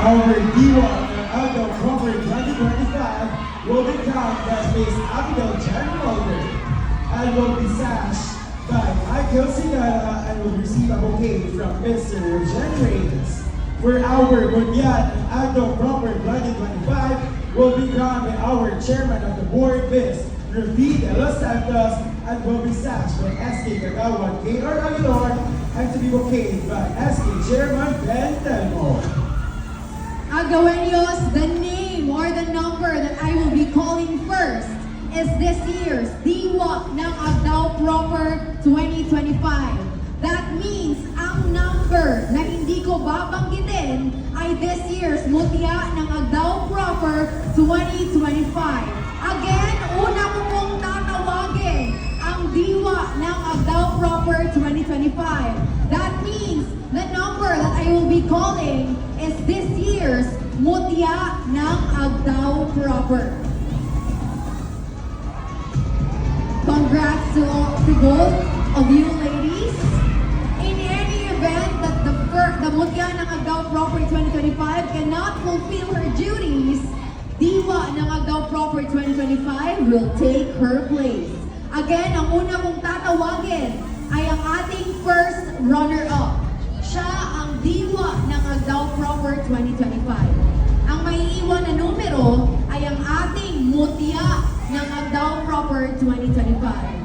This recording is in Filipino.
Our D1 Aldo Proper 2025 will become that Miss Abigail Jan Mulder and will be sashed by Michael Sigara and will receive a bouquet from Mr. Jen Reyes. For our Bunyan Aldo Proper 2025 will become our chairman of the board, Miss Rafi de Los Santos, and will be sashed by SK Kagawan K.R. Aguilar and to be bouqueted by SK Chairman Ben Telmo. Agaweños, the name or the number that I will be calling first is this year's Diwa ng Agdao Proper 2025. That means ang number na hindi ko babanggitin ay this year's Mutya ng Agdao Proper 2025. Again, una ko pong tatawagin ang Diwa ng Agdao Proper 2025. That means the number that I will be calling is this year's Mutya ng Agdao Proper. Congrats to both of you ladies. In any event that the Mutya ng Agdao Proper 2025 cannot fulfill her duties, Diwa ng Agdao Proper 2025 will take her place. Again, ang una kong tatawagin ay ang ating first runner-up. Siya ang Diwa ng Agdao Proper 2025. Ang may iwan na numero ay ang ating Mutya ng Agdao Proper 2025.